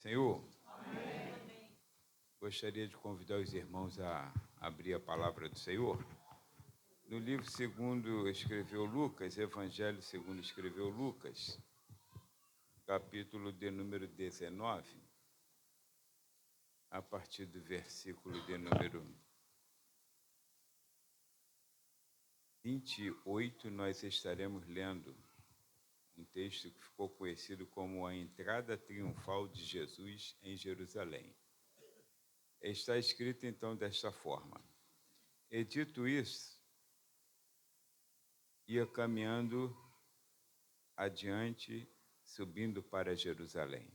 Senhor, gostaria de convidar os irmãos a abrir a palavra do Senhor. No livro segundo escreveu Lucas, Evangelho segundo escreveu Lucas, capítulo de número 19, a partir do versículo de número 28, nós estaremos lendo um texto que ficou conhecido como a entrada triunfal de Jesus em Jerusalém. Está escrito então desta forma: e dito isso, ia caminhando adiante, subindo para Jerusalém.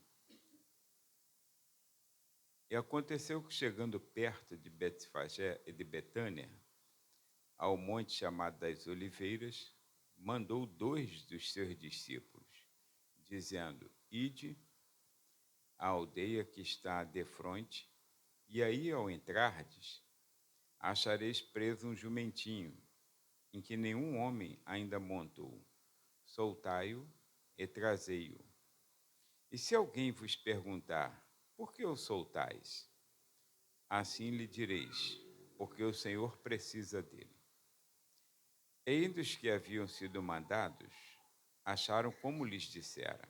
E aconteceu que, chegando perto de Betfagé e de Betânia, ao monte chamado das Oliveiras, mandou 2 dos seus discípulos, dizendo: ide à aldeia que está defronte, e aí, ao entrardes, achareis preso um jumentinho, em que nenhum homem ainda montou. Soltai-o e trazei-o. E se alguém vos perguntar: por que o soltais? Assim lhe direis: porque o Senhor precisa dele. E indo os que haviam sido mandados, acharam como lhes dissera.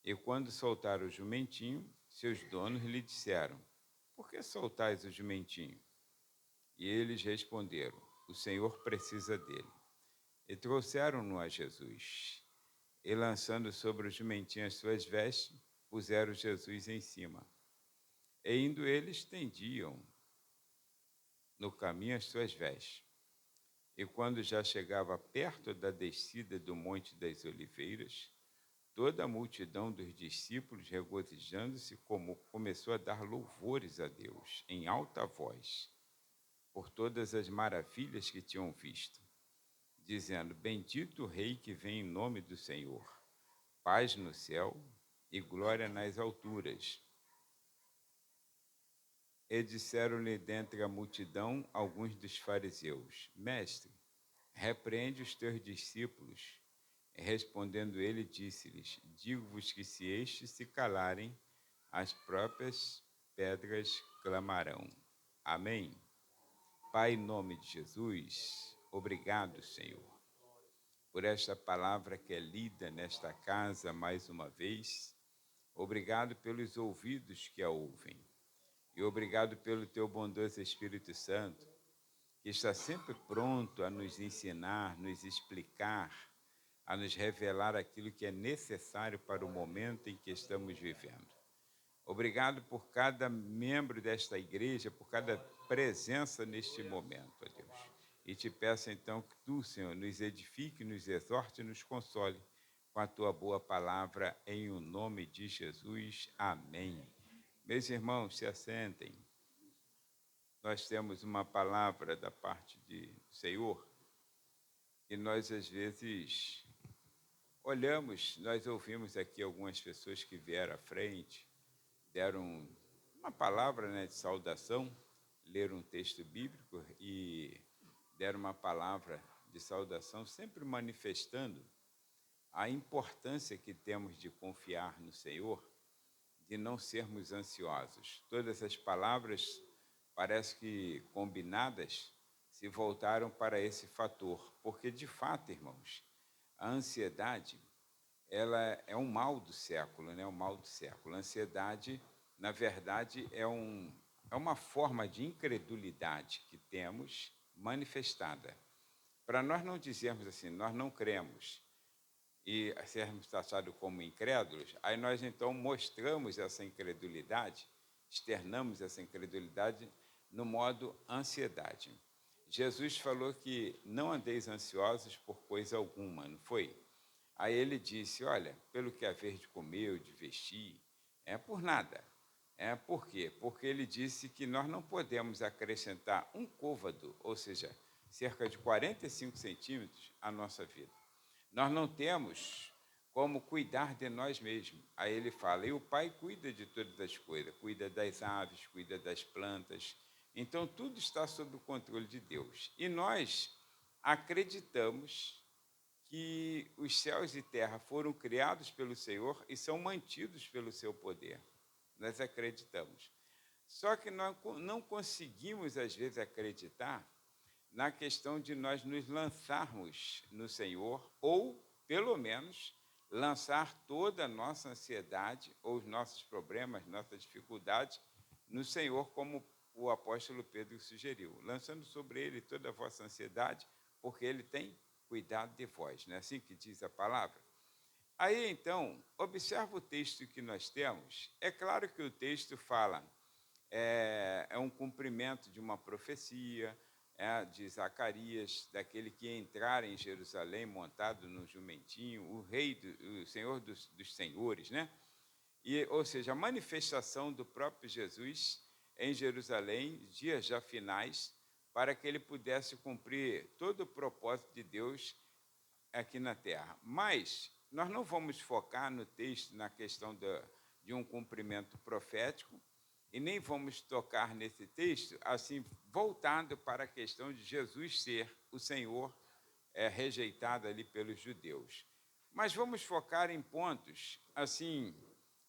E quando soltaram o jumentinho, seus donos lhe disseram: por que soltais o jumentinho? E eles responderam: o Senhor precisa dele. E trouxeram-no a Jesus. E lançando sobre o jumentinho as suas vestes, puseram Jesus em cima. E indo eles, estendiam no caminho as suas vestes. E quando já chegava perto da descida do Monte das Oliveiras, toda a multidão dos discípulos, regozijando-se, começou a dar louvores a Deus em alta voz, por todas as maravilhas que tinham visto, dizendo: bendito o Rei que vem em nome do Senhor, paz no céu e glória nas alturas. E disseram-lhe dentre a multidão alguns dos fariseus: mestre, repreende os teus discípulos. E respondendo ele, disse-lhes: digo-vos que se estes se calarem, as próprias pedras clamarão. Amém. Pai, em nome de Jesus, obrigado, Senhor, por esta palavra que é lida nesta casa mais uma vez. Obrigado pelos ouvidos que a ouvem. E obrigado pelo teu bondoso Espírito Santo, que está sempre pronto a nos ensinar, nos explicar, a nos revelar aquilo que é necessário para o momento em que estamos vivendo. Obrigado por cada membro desta igreja, por cada presença neste momento, ó Deus. E te peço então que tu, Senhor, nos edifique, nos exorte e nos console com a tua boa palavra, em o nome de Jesus. Amém. Meus irmãos, se assentem. Nós temos uma palavra da parte do Senhor e nós, às vezes, olhamos, nós ouvimos aqui algumas pessoas que vieram à frente, deram uma palavra, né, de saudação, leram um texto bíblico e deram uma palavra de saudação, sempre manifestando a importância que temos de confiar no Senhor, de não sermos ansiosos. Todas as palavras, parece que combinadas, se voltaram para esse fator, porque de fato, irmãos, a ansiedade, ela é um mal do século, né? O mal do século. A ansiedade, na verdade, é uma forma de incredulidade que temos manifestada. Para nós não dizermos assim, nós não cremos, e sermos taxados como incrédulos, aí nós então mostramos essa incredulidade, externamos essa incredulidade no modo ansiedade. Jesus falou que não andeis ansiosos por coisa alguma, não foi? Aí ele disse: olha, pelo que haver de comer ou de vestir, é por nada. Por quê? Porque ele disse que nós não podemos acrescentar um côvado, ou seja, cerca de 45 centímetros, à nossa vida. Nós não temos como cuidar de nós mesmos. Aí ele fala: e o Pai cuida de todas as coisas, cuida das aves, cuida das plantas. Então, tudo está sob o controle de Deus. E nós acreditamos que os céus e terra foram criados pelo Senhor e são mantidos pelo seu poder. nós acreditamos. Só que nós não conseguimos, às vezes, acreditar na questão de nós nos lançarmos no Senhor, ou, pelo menos, lançar toda a nossa ansiedade, ou os nossos problemas, nossas dificuldades, no Senhor, como o apóstolo Pedro sugeriu, lançando sobre ele toda a vossa ansiedade, porque ele tem cuidado de vós, não é assim que diz a palavra? Aí, então, observa o texto que nós temos. É claro que o texto fala, é um cumprimento de uma profecia, de Zacarias, daquele que ia entrar em Jerusalém montado no jumentinho, o rei, o Senhor dos senhores, né? Ou seja, a manifestação do próprio Jesus em Jerusalém, dias já finais, para que ele pudesse cumprir todo o propósito de Deus aqui na terra. Mas nós não vamos focar no texto na questão de um cumprimento profético, e nem vamos tocar nesse texto assim voltado para a questão de Jesus ser o Senhor rejeitado ali pelos judeus. Mas vamos focar em pontos assim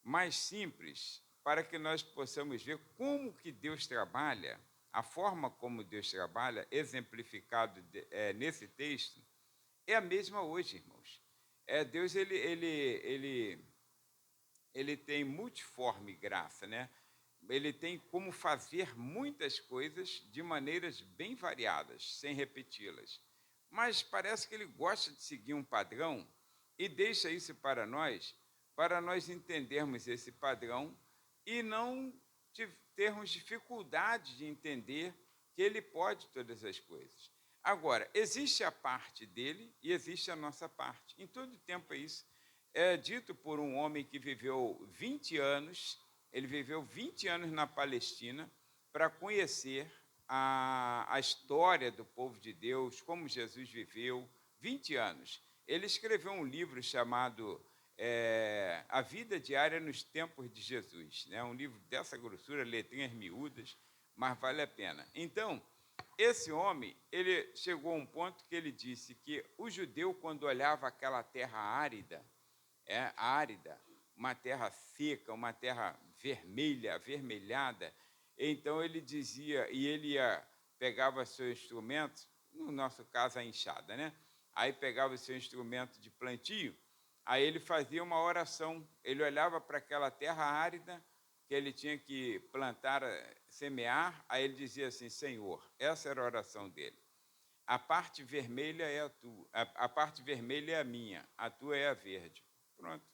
mais simples para que nós possamos ver como que Deus trabalha, a forma como Deus trabalha, exemplificado nesse texto, é a mesma hoje, irmãos. Deus ele tem multiforme graça, né? Ele tem como fazer muitas coisas de maneiras bem variadas, sem repeti-las. Mas parece que ele gosta de seguir um padrão e deixa isso para nós entendermos esse padrão e não termos dificuldade de entender que ele pode todas as coisas. Agora, existe a parte dele e existe a nossa parte. Em todo tempo é isso. É dito por um homem que viveu 20 anos, ele viveu 20 anos na Palestina para conhecer a história do povo de Deus, como Jesus viveu, 20 anos. Ele escreveu um livro chamado A Vida Diária nos Tempos de Jesus, né? Um livro dessa grossura, letrinhas miúdas, mas vale a pena. Então, esse homem, ele chegou a um ponto que ele disse que o judeu, quando olhava aquela terra árida, uma terra seca, uma terra vermelha, avermelhada, então ele dizia, e ele pegava seu instrumento, no nosso caso a enxada, né? Aí pegava o seu instrumento de plantio, aí ele fazia uma oração, ele olhava para aquela terra árida, que ele tinha que plantar, semear, aí ele dizia assim, Senhor, essa era a oração dele. A parte vermelha é a tua, a parte vermelha é a minha, a tua é a verde. Pronto.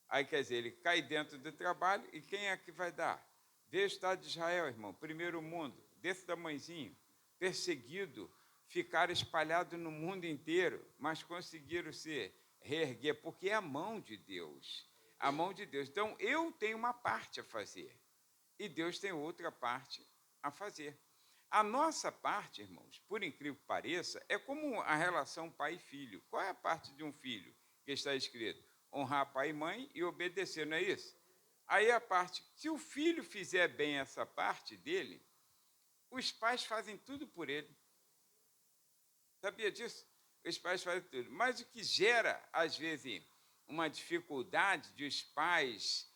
Aí, quer dizer, ele cai dentro do trabalho e quem é que vai dar? Vê o Estado de Israel, irmão, primeiro mundo, desse tamanhozinho, perseguido, ficaram espalhados no mundo inteiro, mas conseguiram se reerguer, porque é a mão de Deus. A mão de Deus. Então, eu tenho uma parte a fazer e Deus tem outra parte a fazer. A nossa parte, irmãos, por incrível que pareça, é como a relação pai e filho. Qual é a parte de um filho que está escrito? Honrar pai e mãe e obedecer, não é isso? Aí a parte, se o filho fizer bem essa parte dele, os pais fazem tudo por ele. Sabia disso? Os pais fazem tudo. Mas o que gera, às vezes, uma dificuldade de os pais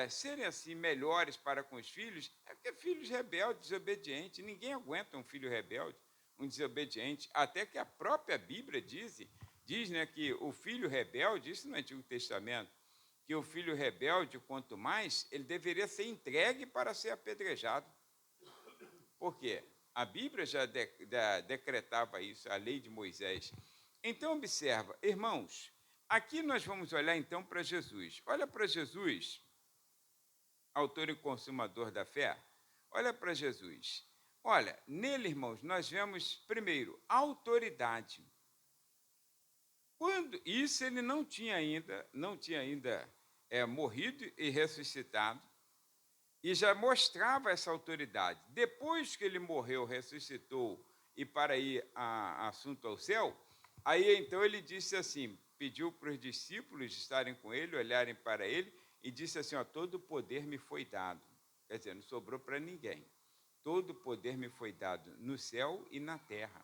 serem assim melhores para com os filhos, é porque filhos rebeldes, desobedientes, ninguém aguenta um filho rebelde, um desobediente, até que a própria Bíblia diz, né, que o filho rebelde, isso no Antigo Testamento, que o filho rebelde, quanto mais, ele deveria ser entregue para ser apedrejado. Por quê? A Bíblia já decretava isso, a lei de Moisés. Então, observa, irmãos, aqui nós vamos olhar então para Jesus. Olha para Jesus, autor e consumador da fé. Olha para Jesus. Olha, nele, irmãos, nós vemos, primeiro, autoridade. Quando isso ele não tinha ainda morrido e ressuscitado, e já mostrava essa autoridade. Depois que ele morreu, ressuscitou e para ir assunto ao céu, aí então ele disse assim, pediu para os discípulos estarem com ele, olharem para ele, e disse assim, todo o poder me foi dado. Quer dizer, não sobrou para ninguém. Todo o poder me foi dado no céu e na terra.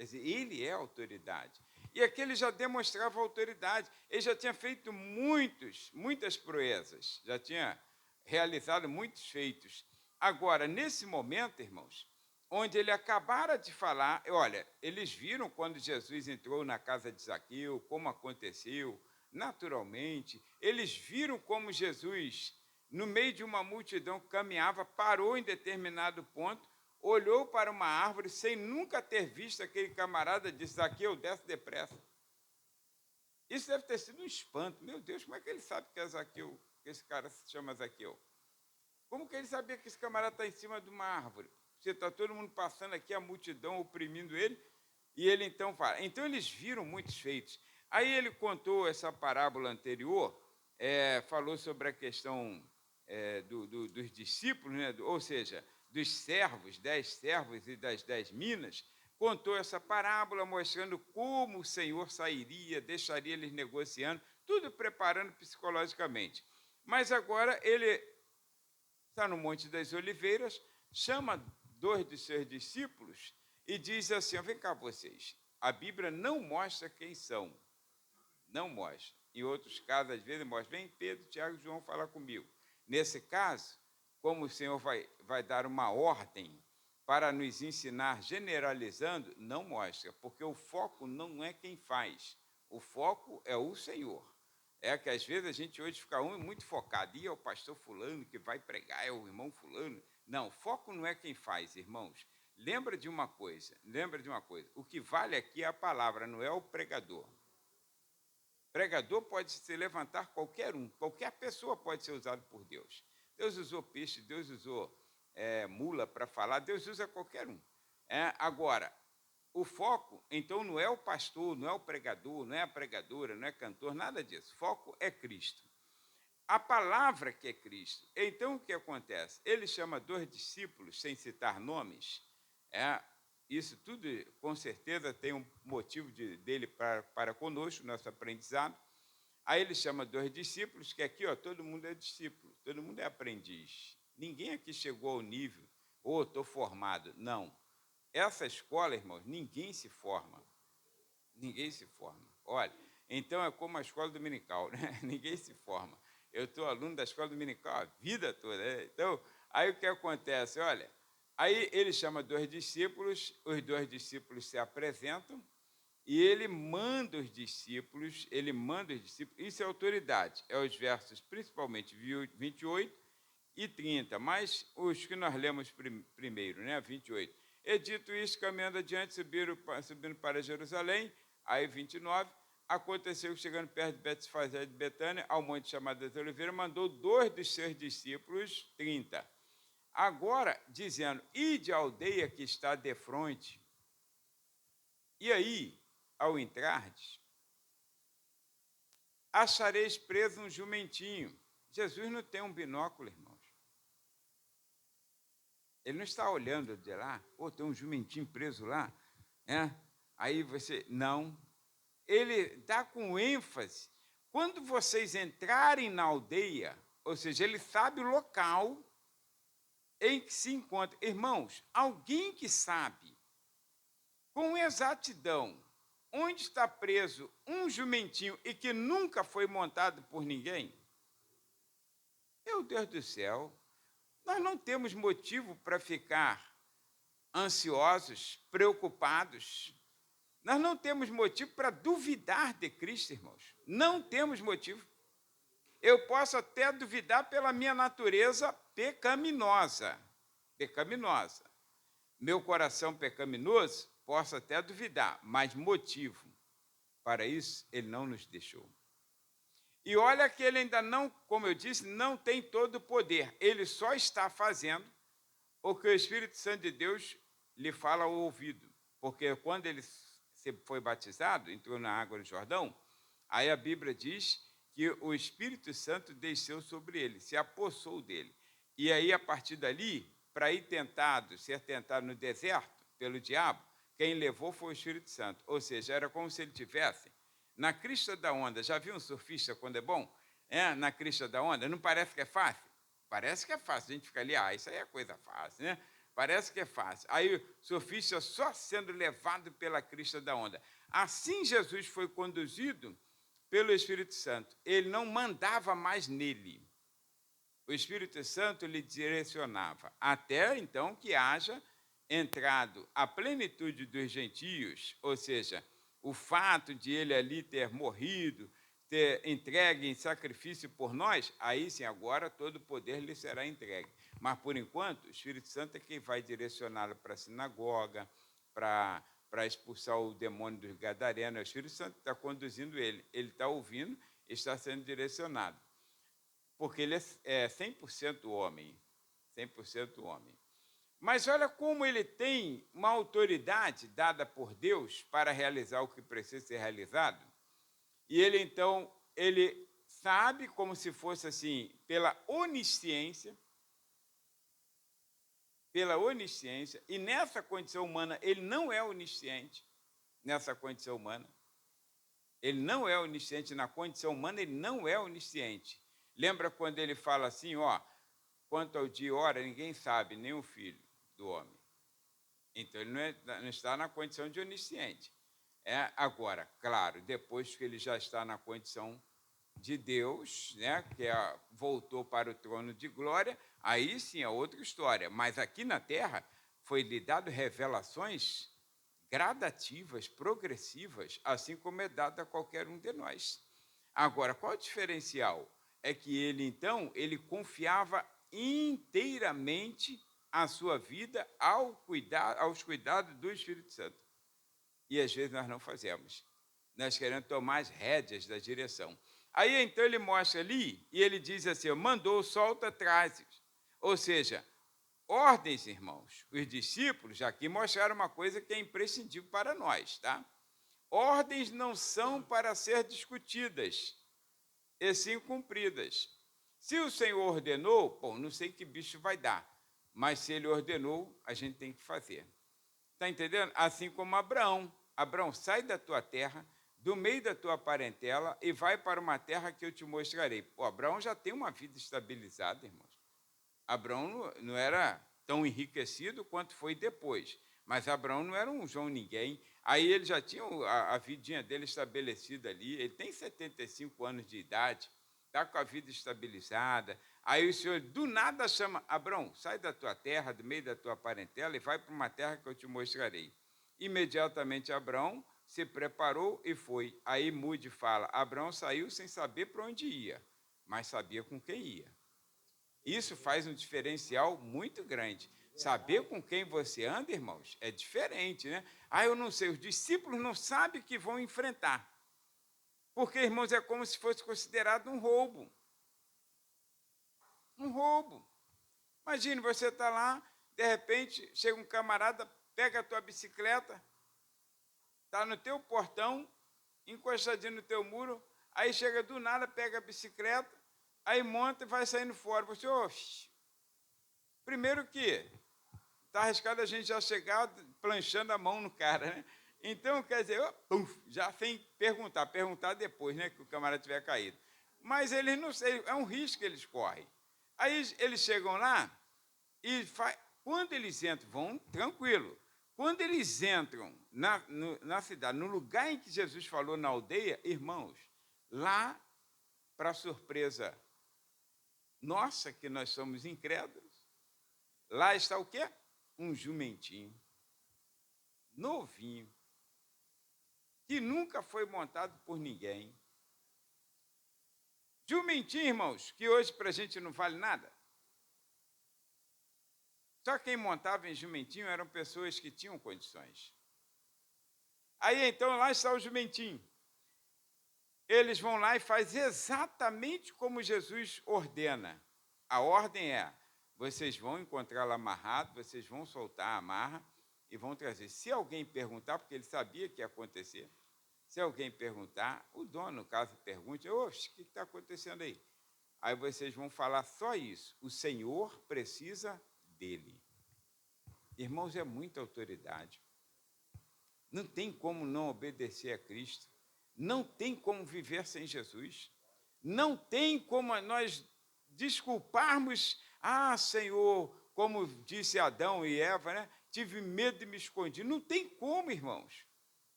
Quer dizer, ele é a autoridade. E aqui ele já demonstrava autoridade. Ele já tinha feito muitas proezas, já tinha realizado muitos feitos. Agora, nesse momento, irmãos, onde ele acabara de falar, olha, eles viram quando Jesus entrou na casa de Zaqueu, como aconteceu, naturalmente, eles viram como Jesus, no meio de uma multidão que caminhava, parou em determinado ponto, olhou para uma árvore sem nunca ter visto aquele camarada, disse: Zaqueu, desce depressa. Isso deve ter sido um espanto. Meu Deus, como é que ele sabe que é Zaqueu, que esse cara se chama Zaqueu? Como que ele sabia que esse camarada está em cima de uma árvore? Você está todo mundo passando aqui, a multidão oprimindo ele, e ele então fala. Então eles viram muitos feitos. Aí ele contou essa parábola anterior, falou sobre a questão dos discípulos, né? Ou seja, dos servos, 10 servos e das 10 minas, contou essa parábola mostrando como o Senhor sairia, deixaria eles negociando, tudo preparando psicologicamente. Mas agora ele está no Monte das Oliveiras, chama 2 de seus discípulos e diz assim: vem cá vocês, a Bíblia não mostra quem são, não mostra. Em outros casos, às vezes, mostra: vem Pedro, Tiago e João falar comigo. Nesse caso, como o Senhor vai dar uma ordem para nos ensinar generalizando, não mostra, porque o foco não é quem faz, o foco é o Senhor. É que às vezes a gente hoje fica muito focado, e é o pastor fulano que vai pregar, é o irmão fulano. Não, o foco não é quem faz, irmãos. Lembra de uma coisa, o que vale aqui é a palavra, não é o pregador. Pregador pode se levantar qualquer um, qualquer pessoa pode ser usado por Deus. Deus usou peixe, Deus usou mula para falar, Deus usa qualquer um. Agora, o foco, então, não é o pastor, não é o pregador, não é a pregadora, não é cantor, nada disso. O foco é Cristo. A palavra que é Cristo. Então, o que acontece? Ele chama 2 discípulos, sem citar nomes. Isso tudo, com certeza, tem um motivo dele para conosco, nosso aprendizado. Aí ele chama 2 discípulos, que aqui todo mundo é discípulo, todo mundo é aprendiz. Ninguém aqui chegou ao nível, estou formado. Não. Essa escola, irmãos, ninguém se forma. Ninguém se forma. Olha, então é como a escola dominical, né? Ninguém se forma. Eu estou aluno da escola dominical a vida toda, né? Então, aí o que acontece? Olha, aí ele chama 2 discípulos, os 2 discípulos se apresentam e ele manda os discípulos, isso é autoridade, é os versos principalmente 28 e 30, mas os que nós lemos primeiro, né? 28. E dito isso, caminhando adiante, subindo para Jerusalém, aí 29, aconteceu que, chegando perto de Betfagé de Betânia, ao monte chamado das Oliveiras, mandou 2 dos seus discípulos, 30. Agora, dizendo: ide à aldeia que está defronte, e aí, ao entrardes, achareis preso um jumentinho. Jesus não tem um binóculo, irmãos. Ele não está olhando de lá, tem um jumentinho preso lá, aí você, não. Ele dá com ênfase, quando vocês entrarem na aldeia, ou seja, ele sabe o local em que se encontra. Irmãos, alguém que sabe com exatidão onde está preso um jumentinho e que nunca foi montado por ninguém, meu Deus do céu, nós não temos motivo para ficar ansiosos, preocupados. Nós não temos motivo para duvidar de Cristo, irmãos. Não temos motivo. Eu posso até duvidar pela minha natureza pecaminosa. Pecaminosa. Meu coração pecaminoso, posso até duvidar, mas motivo para isso ele não nos deixou. E olha que ele ainda não, como eu disse, não tem todo o poder. Ele só está fazendo o que o Espírito Santo de Deus lhe fala ao ouvido. Porque quando ele foi batizado, entrou na água do Jordão, aí a Bíblia diz que o Espírito Santo desceu sobre ele, se apossou dele. E aí, a partir dali, para ir ser tentado no deserto pelo diabo, quem levou foi o Espírito Santo. Ou seja, era como se ele tivesse na crista da onda. Já viu um surfista quando é bom? Na crista da onda. Não parece que é fácil? Parece que é fácil. A gente fica ali, isso aí é coisa fácil, né? Parece que é fácil. Aí o surfista só sendo levado pela crista da onda. Assim Jesus foi conduzido pelo Espírito Santo. Ele não mandava mais nele. O Espírito Santo lhe direcionava, até então que haja entrado a plenitude dos gentios, ou seja, o fato de ele ali ter morrido, ter entregue em sacrifício por nós, aí sim, agora todo o poder lhe será entregue. Mas, por enquanto, o Espírito Santo é quem vai direcioná-lo para a sinagoga, para expulsar o demônio dos gadarenos. O Espírito Santo está conduzindo ele. Ele está ouvindo, está sendo direcionado. Porque ele é 100% homem. 100% homem. Mas olha como ele tem uma autoridade dada por Deus para realizar o que precisa ser realizado. E ele, então, ele sabe como se fosse assim, pela onisciência, e nessa condição humana, ele não é onisciente, nessa condição humana. Ele não é onisciente, na condição humana, ele não é onisciente. Lembra quando ele fala assim, ó, quanto ao dia e hora, ninguém sabe, nem o filho do homem. Então, ele não está na condição de onisciente. Agora, claro, depois que ele já está na condição de Deus, né, que voltou para o trono de glória, aí sim é outra história. Mas aqui na Terra foi-lhe dado revelações gradativas, progressivas, assim como é dado a qualquer um de nós. Agora, qual o diferencial? É que ele, então, ele confiava inteiramente a sua vida aos cuidados do Espírito Santo. E às vezes nós não fazemos. Nós queremos tomar as rédeas da direção. Aí então ele mostra ali e ele diz assim: mandou, solta, traz. Ou seja, ordens, irmãos. Os discípulos aqui mostraram uma coisa que é imprescindível para nós, tá? Ordens não são para ser discutidas, e sim cumpridas. Se o Senhor ordenou, bom, não sei que bicho vai dar, mas se ele ordenou, a gente tem que fazer. Está entendendo? Assim como Abraão. Abraão, sai da tua terra, do meio da tua parentela e vai para uma terra que eu te mostrarei. Pô, Abraão já tem uma vida estabilizada, irmãos. Abraão não era tão enriquecido quanto foi depois, mas Abraão não era um João ninguém. Aí ele já tinha a vidinha dele estabelecida ali, ele tem 75 anos de idade, está com a vida estabilizada. Aí o Senhor do nada chama, Abraão, sai da tua terra, do meio da tua parentela e vai para uma terra que eu te mostrarei. Imediatamente Abraão se preparou e foi. Aí Moody fala, Abraão saiu sem saber para onde ia, mas sabia com quem ia. Isso faz um diferencial muito grande. Saber com quem você anda, irmãos, é diferente, né? Eu não sei, os discípulos não sabem que vão enfrentar. Porque, irmãos, é como se fosse considerado um roubo. Um roubo. Imagine, você está lá, de repente, chega um camarada, pega a tua bicicleta, está no teu portão, encostadinho no teu muro, aí chega do nada, pega a bicicleta, aí monta e vai saindo fora. Você, primeiro que está arriscado a gente já chegar planchando a mão no cara, né? Então, quer dizer, já sem perguntar depois, né, que o camarada tiver caído. Mas eles não sei, é um risco que eles correm. Aí eles chegam lá e quando eles entram, vão tranquilo. Quando eles entram na cidade, no lugar em que Jesus falou na aldeia, irmãos, lá, para surpresa nossa, que nós somos incrédulos, lá está o quê? Um jumentinho, novinho, que nunca foi montado por ninguém. Jumentinho, irmãos, que hoje para a gente não vale nada. Só quem montava em jumentinho eram pessoas que tinham condições. Aí, então, lá está o jumentinho. Eles vão lá e fazem exatamente como Jesus ordena. A ordem é, vocês vão encontrá-lo amarrado, vocês vão soltar a amarra e vão trazer. Se alguém perguntar, porque ele sabia que ia acontecer, se alguém perguntar, o dono, no caso, pergunte, o que está acontecendo aí? Aí vocês vão falar só isso, o Senhor precisa dele. Irmãos, é muita autoridade. Não tem como não obedecer a Cristo. Não tem como viver sem Jesus. Não tem como nós desculparmos, Senhor, como disse Adão e Eva, né? Tive medo e me escondi. Não tem como, irmãos.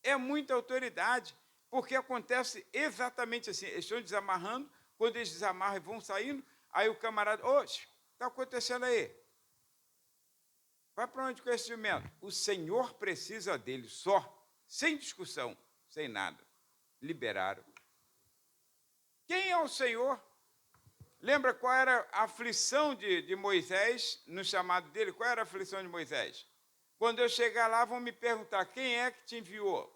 É muita autoridade, porque acontece exatamente assim. Eles estão desamarrando, quando eles desamarram e vão saindo, aí o camarada, oxe, está acontecendo aí? Vai para onde com esse jumento? O Senhor precisa dele só, sem discussão, sem nada. Liberaram. Quem é o Senhor? Lembra qual era a aflição de Moisés no chamado dele? Qual era a aflição de Moisés? Quando eu chegar lá, vão me perguntar, quem é que te enviou?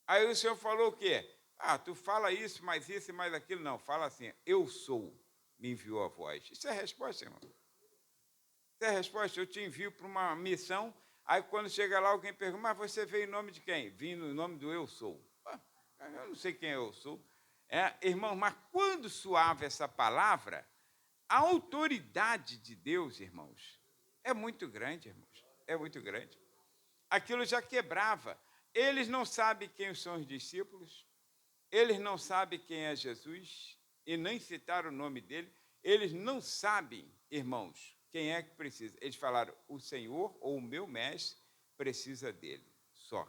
Aí o Senhor falou o quê? Tu fala isso, mais isso e mais aquilo. Não, fala assim, eu sou, me enviou a voz. Isso é a resposta, irmão. Isso é a resposta, eu te envio para uma missão, aí quando chega lá, alguém pergunta, mas você veio em nome de quem? Vim no nome do eu sou. Eu não sei quem eu sou. Irmão, mas quando soava essa palavra, a autoridade de Deus, irmãos, é muito grande, irmãos. É muito grande. Aquilo já quebrava. Eles não sabem quem são os discípulos, eles não sabem quem é Jesus, e nem citaram o nome dele. Eles não sabem, irmãos, quem é que precisa. Eles falaram, o Senhor ou o meu mestre precisa dele. Só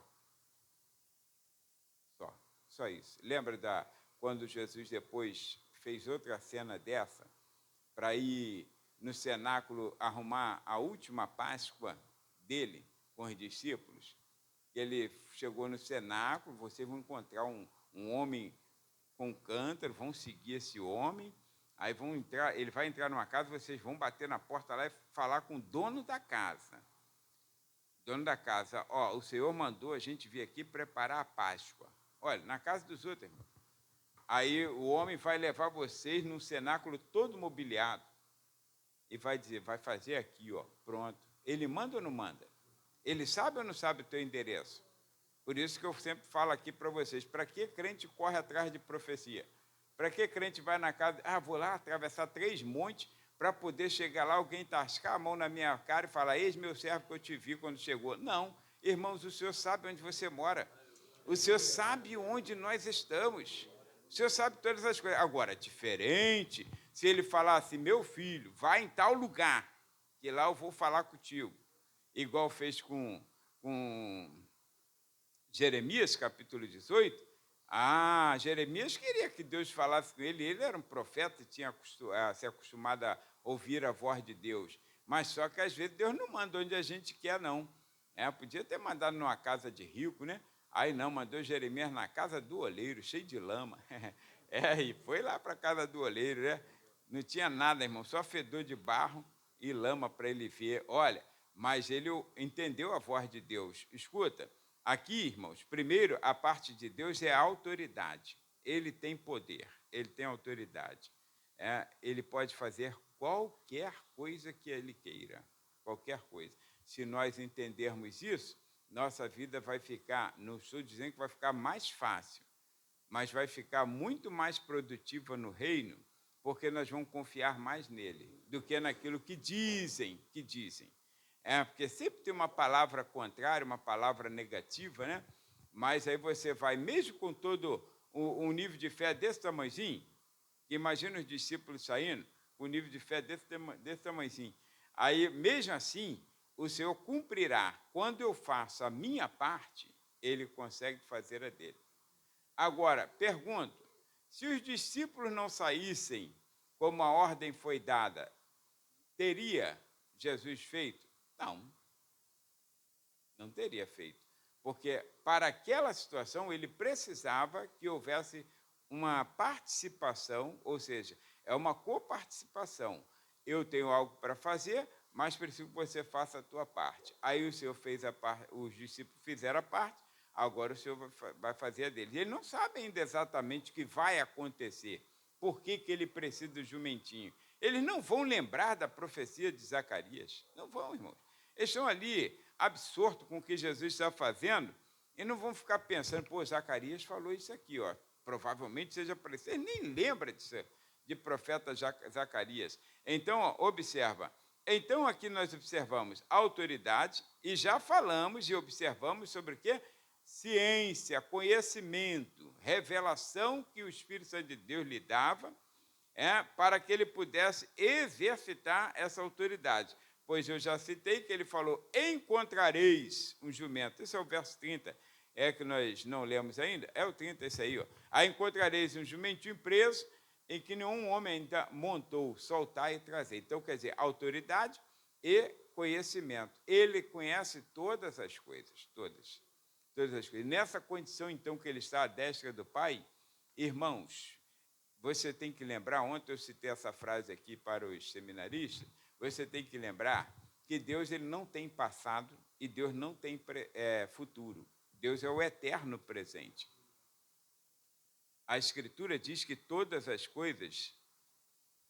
isso. Lembra quando Jesus depois fez outra cena dessa, para ir no cenáculo arrumar a última Páscoa dele com os discípulos? Ele chegou no cenáculo, vocês vão encontrar um homem com cântaro, vão seguir esse homem, aí vão entrar, ele vai entrar numa casa, vocês vão bater na porta lá e falar com o dono da casa. Dono da casa, o Senhor mandou a gente vir aqui preparar a Páscoa. Olha, na casa dos outros, irmão. Aí o homem vai levar vocês num cenáculo todo mobiliado e vai dizer, vai fazer aqui, pronto. Ele manda ou não manda? Ele sabe ou não sabe o teu endereço? Por isso que eu sempre falo aqui para vocês, para que crente corre atrás de profecia? Para que crente vai na casa, vou lá atravessar 3 montes para poder chegar lá, alguém tascar a mão na minha cara e falar, eis meu servo que eu te vi quando chegou. Não, irmãos, o Senhor sabe onde você mora. O Senhor sabe onde nós estamos. O Senhor sabe todas as coisas. Agora, diferente, se ele falasse, meu filho, vai em tal lugar, que lá eu vou falar contigo. Igual fez com Jeremias, capítulo 18. Jeremias queria que Deus falasse com ele. Ele era um profeta, tinha se acostumado a ouvir a voz de Deus. Mas só que, às vezes, Deus não manda onde a gente quer, não. Podia ter mandado numa casa de rico, né? Aí não, mandou Jeremias na casa do oleiro, cheio de lama. E foi lá para a casa do oleiro, né? Não tinha nada, irmão, só fedor de barro e lama para ele ver. Olha, mas ele entendeu a voz de Deus. Escuta, aqui, irmãos, primeiro, a parte de Deus é a autoridade. Ele tem poder, ele tem autoridade. Ele pode fazer qualquer coisa que ele queira, qualquer coisa. Se nós entendermos isso, nossa vida vai ficar, não estou dizendo que vai ficar mais fácil, mas vai ficar muito mais produtiva no reino, porque nós vamos confiar mais nele do que naquilo que dizem. Porque sempre tem uma palavra contrária, uma palavra negativa, né? Mas aí você vai, mesmo com todo um nível de fé desse tamanhozinho, imagina os discípulos saindo, com um nível de fé desse tamanhozinho. Aí, mesmo assim, o Senhor cumprirá. Quando eu faço a minha parte, ele consegue fazer a dele. Agora, pergunto, se os discípulos não saíssem como a ordem foi dada, teria Jesus feito? Não teria feito. Porque para aquela situação ele precisava que houvesse uma participação, ou seja, é uma coparticipação. Eu tenho algo para fazer, mas preciso que você faça a tua parte. Aí o Senhor fez a parte, os discípulos fizeram a parte, agora o Senhor vai fazer a deles. Eles não sabem ainda exatamente o que vai acontecer, por que ele precisa do jumentinho. Eles não vão lembrar da profecia de Zacarias, não vão, irmãos. Eles estão ali absortos com o que Jesus está fazendo e não vão ficar pensando, Zacarias falou isso aqui, provavelmente seja para eles. Eles nem lembram disso, de profeta Zacarias. Então, observa. Então, aqui nós observamos autoridade e já falamos e observamos sobre o quê? Ciência, conhecimento, revelação que o Espírito Santo de Deus lhe dava para que ele pudesse exercitar essa autoridade. Pois eu já citei que ele falou, encontrareis um jumento. Esse é o verso 30, que nós não lemos ainda. É o 30 esse aí. Aí encontrareis um jumentinho preso, em que nenhum homem ainda montou, soltar e trazer. Então, quer dizer, autoridade e conhecimento. Ele conhece todas as coisas, todas as coisas. Nessa condição, então, que ele está à destra do Pai, irmãos, você tem que lembrar, ontem eu citei essa frase aqui para os seminaristas, você tem que lembrar que Deus ele não tem passado e Deus não tem futuro. Deus é o eterno presente. A Escritura diz que todas as coisas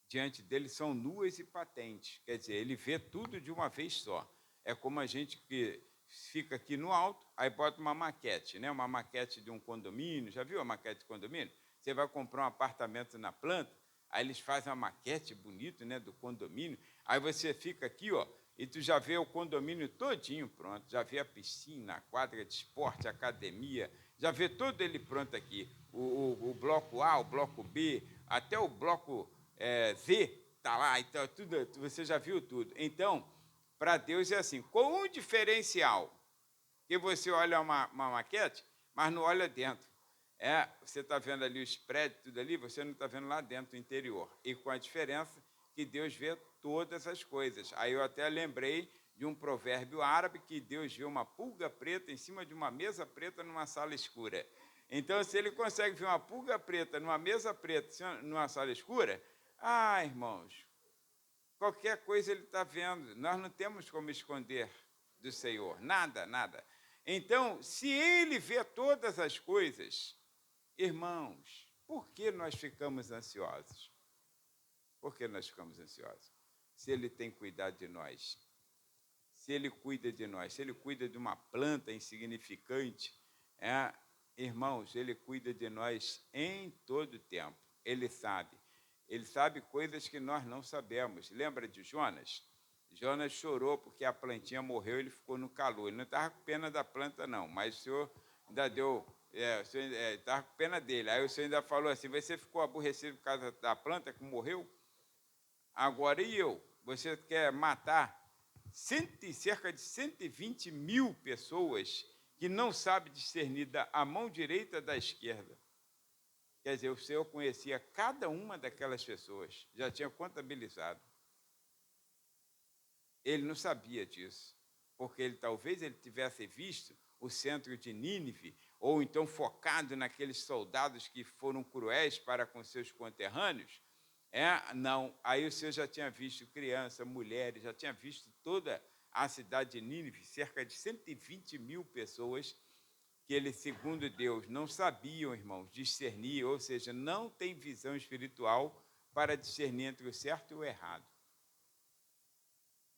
diante dele são nuas e patentes. Quer dizer, ele vê tudo de uma vez só. É como a gente que fica aqui no alto, aí bota uma maquete, né? Uma maquete de um condomínio. Já viu a maquete de condomínio? Você vai comprar um apartamento na planta, aí eles fazem uma maquete bonita, né, do condomínio. Aí você fica aqui, e tu já vê o condomínio todinho pronto. Já vê a piscina, a quadra de esporte, a academia. Já vê todo ele pronto aqui. O bloco A, o bloco B, até o bloco Z está lá. Então, tudo, você já viu tudo. Então, para Deus é assim, com um diferencial, que você olha uma maquete, mas não olha dentro. Você está vendo ali os prédios, tudo ali, você não está vendo lá dentro, o interior. E com a diferença que Deus vê todas as coisas. Aí eu até lembrei de um provérbio árabe que Deus vê uma pulga preta em cima de uma mesa preta numa sala escura. Então, se ele consegue ver uma pulga preta numa mesa preta numa sala escura, irmãos, qualquer coisa ele está vendo. Nós não temos como esconder do Senhor, nada, nada. Então, se ele vê todas as coisas, irmãos, por que nós ficamos ansiosos? Por que nós ficamos ansiosos? Se ele tem cuidado de nós, se ele cuida de nós, se ele cuida de uma planta insignificante, irmãos, ele cuida de nós em todo tempo. Ele sabe coisas que nós não sabemos. Lembra de Jonas? Jonas chorou porque a plantinha morreu, ele ficou no calor. Ele não estava com pena da planta, não, mas o Senhor ainda deu, o Senhor estava com pena dele. Aí o Senhor ainda falou assim, você ficou aborrecido por causa da planta que morreu? Agora, e eu? Você quer matar cerca de 120 mil pessoas que não sabem discernir a mão direita da esquerda? Quer dizer, o Senhor conhecia cada uma daquelas pessoas, já tinha contabilizado. Ele não sabia disso, porque talvez ele tivesse visto o centro de Nínive, ou então focado naqueles soldados que foram cruéis para com seus conterrâneos. Não, aí o Senhor já tinha visto criança, mulheres, já tinha visto toda a cidade de Nínive, cerca de 120 mil pessoas, que eles, segundo Deus, não sabiam, irmãos, discernir, ou seja, não tem visão espiritual para discernir entre o certo e o errado.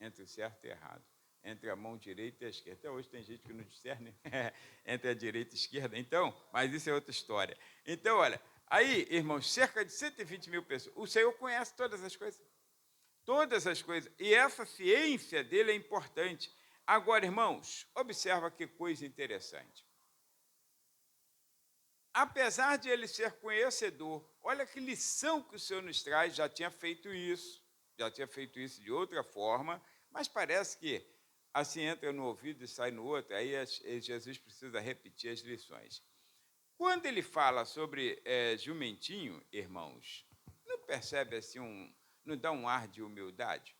Entre o certo e o errado. Entre a mão direita e a esquerda. Até hoje tem gente que não discerne entre a direita e a esquerda. Então, mas isso é outra história. Então, olha, aí, irmãos, cerca de 120 mil pessoas. O Senhor conhece todas as coisas. Todas as coisas. E essa ciência dele é importante. Agora, irmãos, observa que coisa interessante. Apesar de ele ser conhecedor, olha que lição que o Senhor nos traz, já tinha feito isso de outra forma, mas parece que assim entra no ouvido e sai no outro, aí Jesus precisa repetir as lições. Quando ele fala sobre jumentinho, irmãos, não percebe assim não dá um ar de humildade?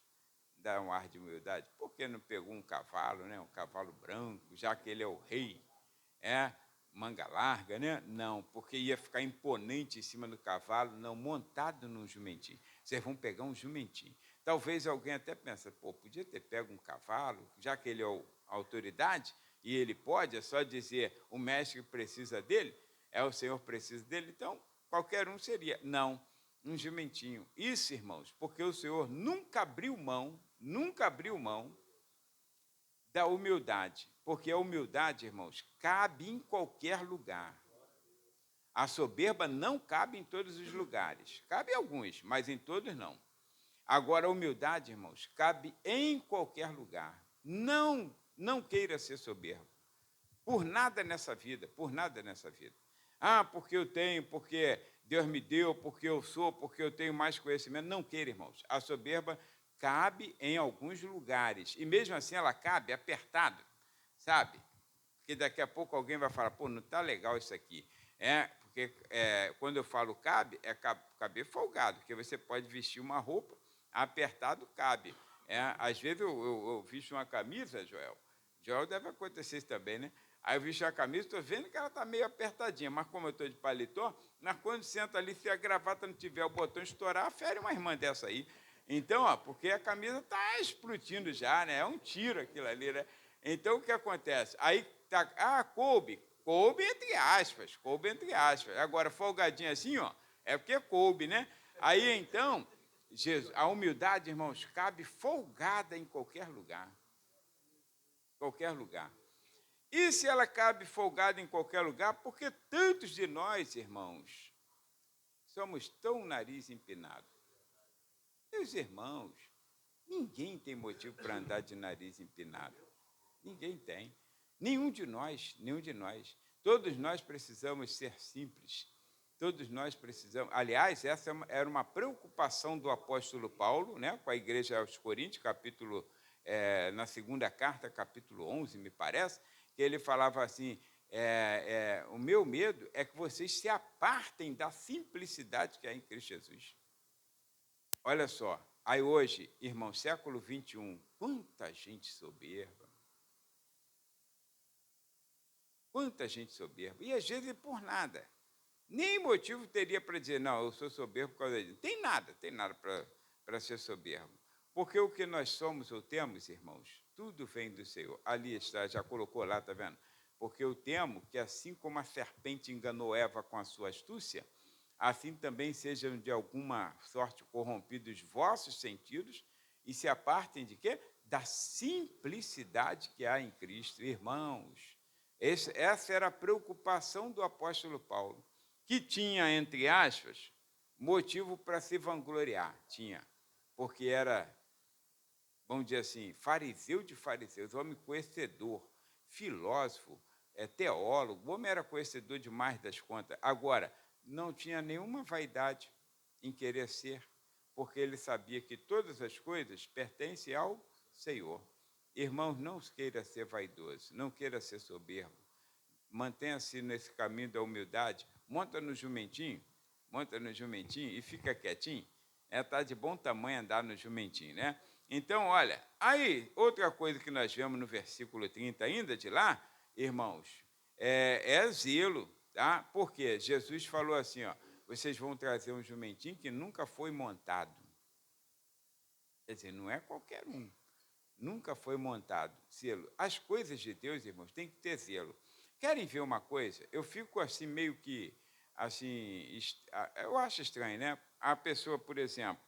Dá um ar de humildade? Por que não pegou um cavalo, né? Um cavalo branco, já que ele é o rei, manga larga, né? Não, porque ia ficar imponente em cima do cavalo, não, montado num jumentinho. Vocês vão pegar um jumentinho. Talvez alguém até pense, podia ter pego um cavalo, já que ele é a autoridade, e ele pode, é só dizer, o mestre precisa dele, o Senhor precisa dele, então qualquer um seria. Não, um jumentinho. Isso, irmãos, porque o Senhor nunca abriu mão da humildade, porque a humildade, irmãos, cabe em qualquer lugar. A soberba não cabe em todos os lugares. Cabe em alguns, mas em todos não. Agora, a humildade, irmãos, cabe em qualquer lugar. Não queira ser soberbo. Por nada nessa vida, por nada nessa vida. Porque eu tenho, porque Deus me deu, porque eu sou, porque eu tenho mais conhecimento. Não queira, irmãos. A soberba cabe em alguns lugares. E mesmo assim ela cabe apertado, sabe? Porque daqui a pouco alguém vai falar, pô, não está legal isso aqui. Porque quando eu falo cabe, é caber folgado, porque você pode vestir uma roupa, apertado cabe. Às vezes eu visto uma camisa, Joel deve acontecer isso também, né? Aí eu visto a camisa, estou vendo que ela está meio apertadinha, mas como eu estou de paletó, mas quando senta ali, se a gravata não tiver o botão estourar, fere uma irmã dessa aí. Então, porque a camisa está explodindo já, né? É um tiro aquilo ali, né? Então, o que acontece? Aí, coube entre aspas, coube entre aspas. Agora, folgadinho assim, ó, é porque coube, né? Aí, então, a humildade, irmãos, cabe folgada em qualquer lugar. Qualquer lugar. E se ela cabe folgada em qualquer lugar, porque tantos de nós, irmãos, somos tão nariz empinado. Meus irmãos, ninguém tem motivo para andar de nariz empinado. Ninguém tem. Nenhum de nós, nenhum de nós. Todos nós precisamos ser simples. Todos nós precisamos. Aliás, essa era uma preocupação do apóstolo Paulo, né, com a igreja aos Coríntios, na segunda carta, capítulo 11, me parece, que ele falava assim, o meu medo é que vocês se apartem da simplicidade que há em Cristo Jesus. Olha só, aí hoje, irmão, século 21, quanta gente soberba. Quanta gente soberba. E às vezes por nada. Nem motivo teria para dizer, não, eu sou soberbo por causa disso. Tem nada para ser soberbo. Porque o que nós somos ou temos, irmãos, tudo vem do Senhor. Ali está, já colocou lá, está vendo? Porque eu temo que assim como a serpente enganou Eva com a sua astúcia, assim também sejam de alguma sorte corrompidos vossos sentidos e se apartem de quê? Da simplicidade que há em Cristo. Irmãos, essa era a preocupação do apóstolo Paulo, que tinha, entre aspas, motivo para se vangloriar. Tinha, porque era, vamos dizer assim, fariseu de fariseus, homem conhecedor, filósofo, teólogo, o homem era conhecedor demais das contas. Agora, não tinha nenhuma vaidade em querer ser, porque ele sabia que todas as coisas pertencem ao Senhor. Irmãos, não queira ser vaidoso, não queira ser soberbo. Mantenha-se nesse caminho da humildade. Monta no jumentinho e fica quietinho. Está de bom tamanho andar no jumentinho, né? Então, olha, aí, outra coisa que nós vemos no versículo 30 ainda de lá, irmãos, é zelo, tá? Porque Jesus falou assim, ó, vocês vão trazer um jumentinho que nunca foi montado. Quer dizer, não é qualquer um. Nunca foi montado. Zelo. As coisas de Deus, irmãos, tem que ter zelo. Querem ver uma coisa? Eu fico assim, meio que, assim, eu acho estranho, né? A pessoa, por exemplo,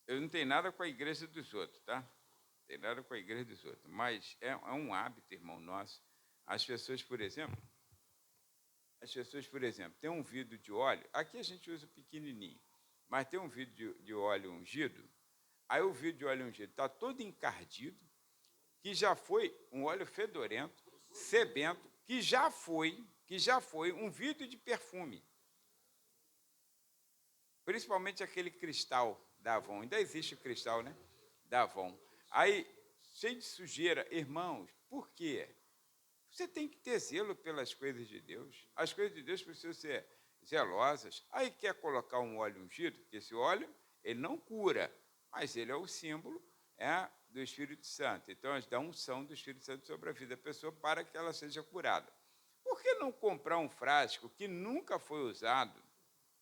eu não tenho nada com a igreja dos outros, tá? Não tenho nada com a igreja dos outros, mas é um hábito, irmão nosso. As pessoas, por exemplo, tem um vidro de óleo, aqui a gente usa pequenininho, mas tem um vidro de óleo ungido, aí o vidro de óleo ungido está todo encardido, que já foi um óleo fedorento, sebento, que já foi um vidro de perfume. Principalmente aquele cristal da Avon. Ainda existe o cristal, né? Da Avon. Aí, cheio de sujeira. Irmãos, por quê? Você tem que ter zelo pelas coisas de Deus. As coisas de Deus precisam ser zelosas. Aí quer colocar um óleo ungido, porque esse óleo, ele não cura, mas ele é o símbolo do Espírito Santo. Então, eles dão unção do Espírito Santo sobre a vida da pessoa para que ela seja curada. Por que não comprar um frasco que nunca foi usado,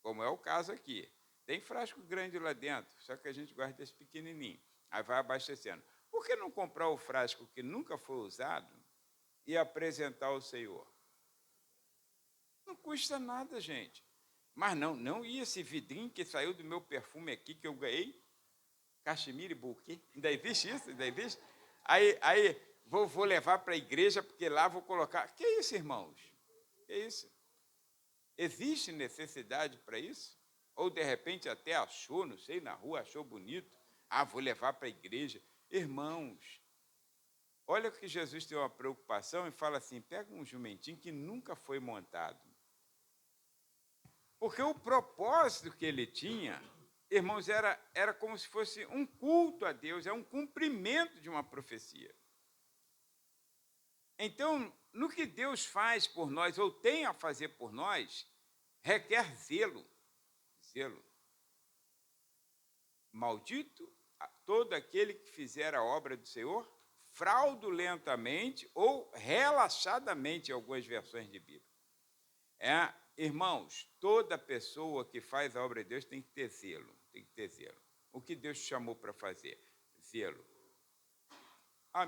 como é o caso aqui? Tem frasco grande lá dentro, só que a gente guarda esse pequenininho. Aí vai abastecendo. Por que não comprar o frasco que nunca foi usado e apresentar ao Senhor? Não custa nada, gente. Mas não ia esse vidrinho que saiu do meu perfume aqui, que eu ganhei, cachemire buquê. Ainda existe isso? Ainda existe? Aí vou levar para a igreja, porque lá vou colocar. Que isso, irmãos? Que isso? Existe necessidade para isso? Ou, de repente, até achou, não sei, na rua, achou bonito. Vou levar para a igreja. Irmãos, olha que Jesus tem uma preocupação e fala assim, pega um jumentinho que nunca foi montado. Porque o propósito que ele tinha, irmãos, era como se fosse um culto a Deus, é um cumprimento de uma profecia. Então, no que Deus faz por nós, ou tem a fazer por nós, requer zelo. Zelo. Maldito todo aquele que fizer a obra do Senhor fraudulentamente ou relaxadamente, em algumas versões de Bíblia. Irmãos, toda pessoa que faz a obra de Deus tem que ter zelo, tem que ter zelo. O que Deus te chamou para fazer? Zelo.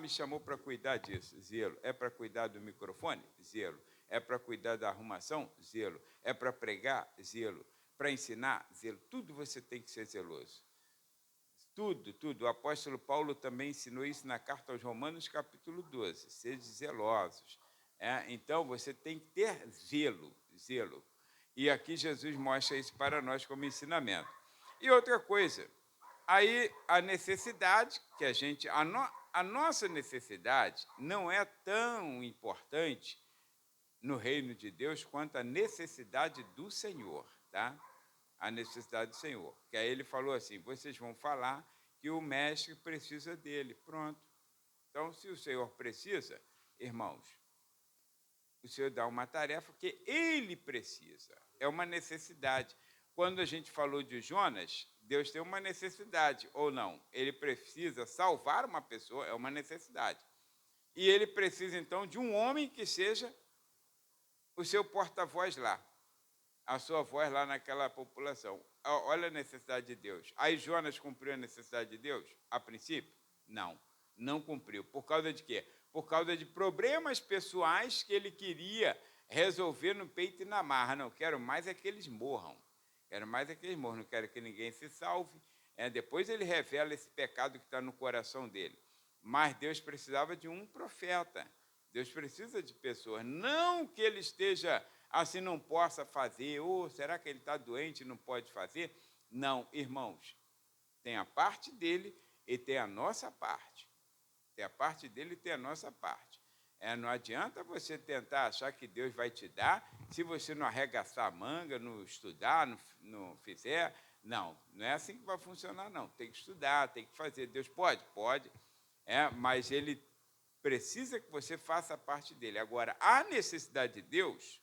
Me chamou para cuidar disso, zelo. É para cuidar do microfone? Zelo. É para cuidar da arrumação? Zelo. É para pregar? Zelo. Para ensinar? Zelo. Tudo você tem que ser zeloso. Tudo, tudo. O apóstolo Paulo também ensinou isso na carta aos Romanos, capítulo 12. Sede zelosos. Então, você tem que ter zelo, zelo. E aqui Jesus mostra isso para nós como ensinamento. E outra coisa, aí a necessidade que a nossa necessidade não é tão importante no reino de Deus quanto a necessidade do Senhor, tá? A necessidade do Senhor. Que aí ele falou assim, vocês vão falar que o mestre precisa dele. Pronto. Então, se o Senhor precisa, irmãos, o Senhor dá uma tarefa que ele precisa. É uma necessidade. Quando a gente falou de Jonas, Deus tem uma necessidade, ou não. Ele precisa salvar uma pessoa, é uma necessidade. E ele precisa, então, de um homem que seja o seu porta-voz lá, a sua voz lá naquela população. Olha a necessidade de Deus. Aí Jonas cumpriu a necessidade de Deus? A princípio? Não, não cumpriu. Por causa de quê? Por causa de problemas pessoais que ele queria resolver no peito e na marra. Não, quero mais é que eles morram. Quero mais é que eles morram. Não quero que ninguém se salve. Depois ele revela esse pecado que está no coração dele. Mas Deus precisava de um profeta. Deus precisa de pessoas. Não que ele esteja assim, não possa fazer. Ou será que ele está doente e não pode fazer? Não, irmãos. Tem a parte dele e tem a nossa parte. Tem a parte dele e tem a nossa parte. Não adianta você tentar achar que Deus vai te dar se você não arregaçar a manga, não estudar, não fizer. Não, não é assim que vai funcionar, não. Tem que estudar, tem que fazer. Deus pode? Pode. Mas ele precisa que você faça a parte dele. Agora, a necessidade de Deus,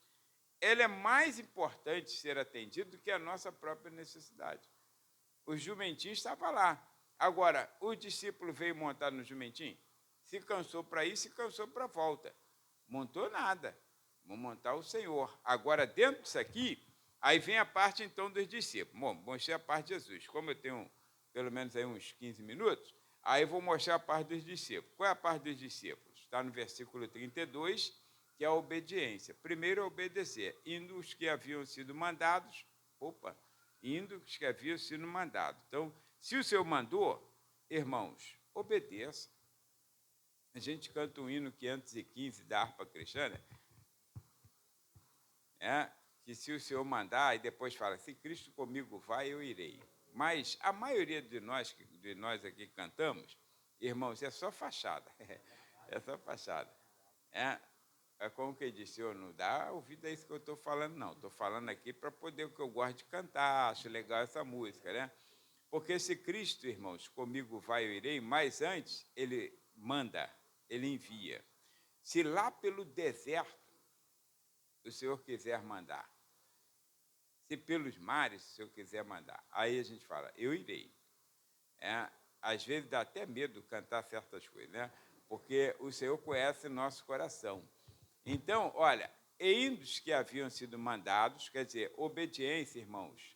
ela é mais importante ser atendida do que a nossa própria necessidade. O jumentinho estava lá. Agora, o discípulo veio montar no jumentinho, se cansou para ir, se cansou para a volta. Montou nada. Vou montar o Senhor. Agora, dentro disso aqui, aí vem a parte, então, dos discípulos. Bom, mostrei a parte de Jesus. Como eu tenho, pelo menos, aí uns 15 minutos, aí vou mostrar a parte dos discípulos. Qual é a parte dos discípulos? Está no versículo 32, que é a obediência. Primeiro, obedecer. Indo os que haviam sido mandados, indo os que haviam sido mandados. Então, se o Senhor mandou, irmãos, obedeça. A gente canta um hino 515 da harpa cristã, que se o Senhor mandar, e depois fala, se Cristo comigo vai, eu irei. Mas a maioria de nós aqui que cantamos, irmãos, é só fachada. É só fachada. É como que disse, eu não dá ouvido a isso que eu estou falando, não. Estou falando aqui para poder, o que eu gosto de cantar, acho legal essa música, né? Porque se Cristo, irmãos, comigo vai, eu irei, mas antes ele manda, ele envia. Se lá pelo deserto o Senhor quiser mandar, se pelos mares o Senhor quiser mandar, aí a gente fala, eu irei. Às vezes dá até medo cantar certas coisas, né? Porque o Senhor conhece nosso coração. Então, olha, e indo os que haviam sido mandados, quer dizer, obediência, irmãos.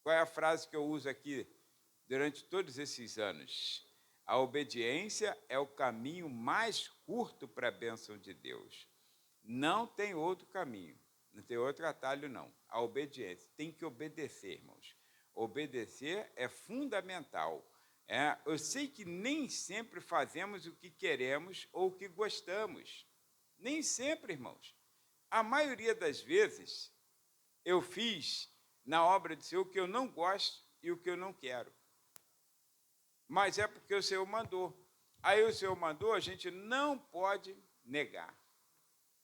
Qual é a frase que eu uso aqui durante todos esses anos? A obediência é o caminho mais curto para a bênção de Deus. Não tem outro caminho, não tem outro atalho, não. A obediência, tem que obedecer, irmãos. Obedecer é fundamental. Eu sei que nem sempre fazemos o que queremos ou o que gostamos. Nem sempre, irmãos. A maioria das vezes, eu fiz na obra do Senhor o que eu não gosto e o que eu não quero. Mas é porque o Senhor mandou. Aí o Senhor mandou, a gente não pode negar.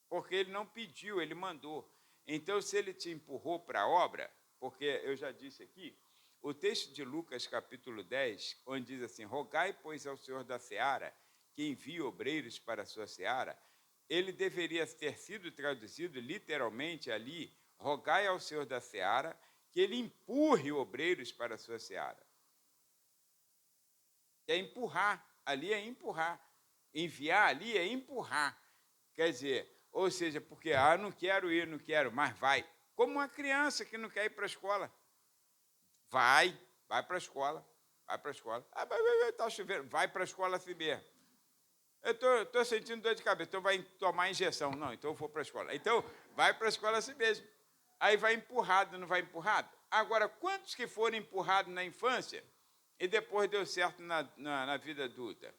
Porque ele não pediu, ele mandou. Então, se ele te empurrou para a obra, porque eu já disse aqui, o texto de Lucas, capítulo 10, onde diz assim, rogai, pois, ao Senhor da seara, que envie obreiros para a sua seara, ele deveria ter sido traduzido literalmente ali, rogai ao Senhor da seara, que ele empurre obreiros para a sua seara. É empurrar, ali é empurrar. Enviar ali é empurrar. Quer dizer, ou seja, porque, não quero ir, não quero, mas vai. Como uma criança que não quer ir para a escola. Vai para a escola, vai para a escola. Está chovendo, vai para a escola assim mesmo. Eu estou sentindo dor de cabeça, então vai tomar injeção. Não, então eu vou para a escola. Então, vai para a escola assim mesmo. Aí vai empurrado, não vai empurrado? Agora, quantos que foram empurrados na infância e depois deu certo na vida adulta?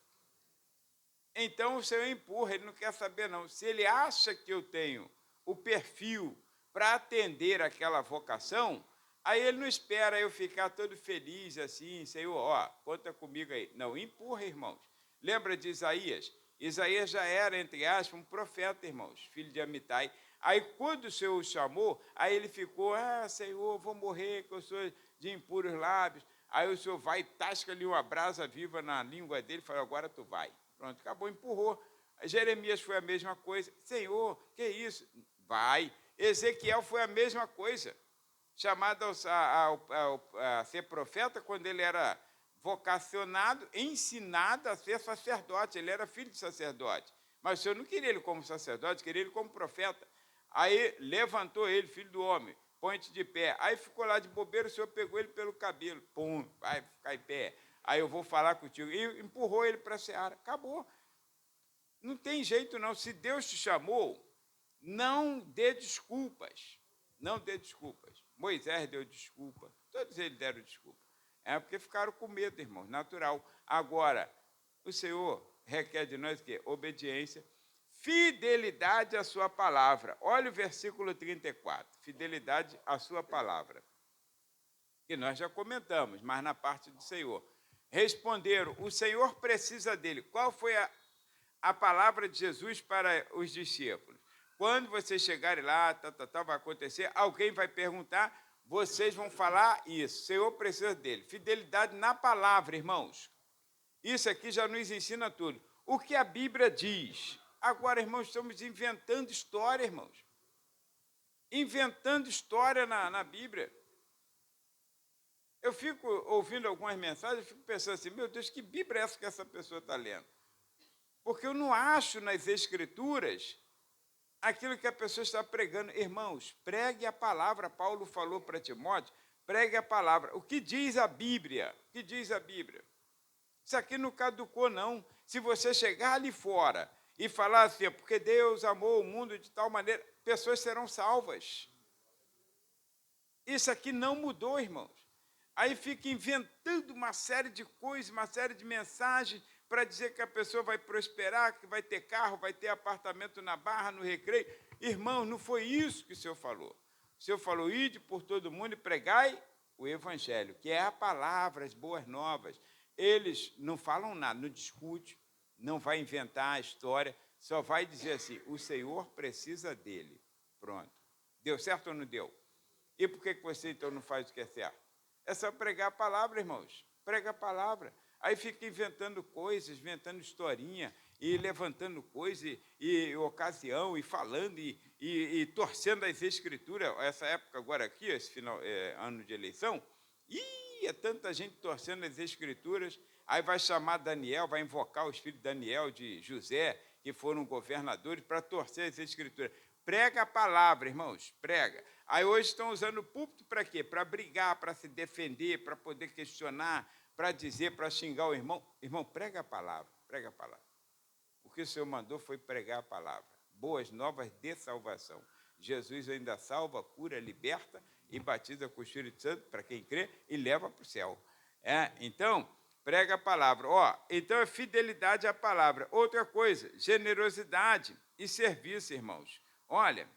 Então, o Senhor empurra, ele não quer saber, não. Se ele acha que eu tenho o perfil para atender aquela vocação, aí ele não espera eu ficar todo feliz assim, Senhor, conta comigo aí. Não, empurra, irmãos. Lembra de Isaías? Isaías já era, entre aspas, um profeta, irmãos, filho de Amitai. Aí, quando o Senhor o chamou, aí ele ficou, Senhor, vou morrer, que eu sou de impuros lábios. Aí o Senhor vai, tasca ali uma brasa viva na língua dele e fala, agora tu vai. Pronto, acabou, empurrou. Jeremias foi a mesma coisa. Senhor, que isso? Vai. Ezequiel foi a mesma coisa. Chamado a ser profeta quando ele era vocacionado, ensinado a ser sacerdote. Ele era filho de sacerdote. Mas o Senhor não queria ele como sacerdote, queria ele como profeta. Aí levantou ele, filho do homem, põe-te de pé. Aí ficou lá de bobeira, o Senhor pegou ele pelo cabelo. Pum, vai ficar em pé. Aí eu vou falar contigo. E empurrou ele para a seara. Acabou. Não tem jeito, não. Se Deus te chamou, não dê desculpas. Não dê desculpas. Moisés deu desculpa. Todos eles deram desculpa. É porque ficaram com medo, irmão. Natural. Agora, o Senhor requer de nós o quê? Obediência. Fidelidade à sua palavra. Olha o versículo 34. Fidelidade à sua palavra. Que nós já comentamos, mas na parte do Senhor. Responderam, o Senhor precisa dele. Qual foi a palavra de Jesus para os discípulos? Quando vocês chegarem lá, vai acontecer, alguém vai perguntar, vocês vão falar isso. O Senhor precisa dele. Fidelidade na palavra, irmãos. Isso aqui já nos ensina tudo. O que a Bíblia diz. Agora, irmãos, estamos inventando história, irmãos. Inventando história na Bíblia. Eu fico ouvindo algumas mensagens, eu fico pensando assim, meu Deus, que Bíblia é essa que essa pessoa está lendo? Porque eu não acho nas Escrituras aquilo que a pessoa está pregando. Irmãos, pregue a palavra. Paulo falou para Timóteo, pregue a palavra. O que diz a Bíblia? O que diz a Bíblia? Isso aqui não caducou, não. Se você chegar ali fora e falar assim, porque Deus amou o mundo de tal maneira, pessoas serão salvas. Isso aqui não mudou, irmãos. Aí fica inventando uma série de coisas, uma série de mensagens para dizer que a pessoa vai prosperar, que vai ter carro, vai ter apartamento na Barra, no Recreio. Irmão, não foi isso que o Senhor falou. O Senhor falou, ide por todo mundo e pregai o Evangelho, que é a palavra, as boas novas. Eles não falam nada, não discute, não vai inventar a história, só vai dizer assim, o Senhor precisa dele. Pronto. Deu certo ou não deu? E por que você então não faz o que é certo? É só pregar a palavra, irmãos. Prega a palavra. Aí fica inventando coisas, inventando historinha, e levantando coisa, e ocasião, e falando, e torcendo as Escrituras. Essa época agora aqui, esse final, ano de eleição, é tanta gente torcendo as Escrituras. Aí vai chamar Daniel, vai invocar os filhos de Daniel, de José, que foram governadores, para torcer as Escrituras. Prega a palavra, irmãos, prega. Aí hoje estão usando o púlpito para quê? Para brigar, para se defender, para poder questionar, para dizer, para xingar o irmão. Irmão, prega a palavra, prega a palavra. O que o Senhor mandou foi pregar a palavra. Boas novas de salvação. Jesus ainda salva, cura, liberta e batiza com o Espírito Santo para quem crê e leva para o céu. Então, prega a palavra. Então é fidelidade à palavra. Outra coisa, generosidade e serviço, irmãos. Olha,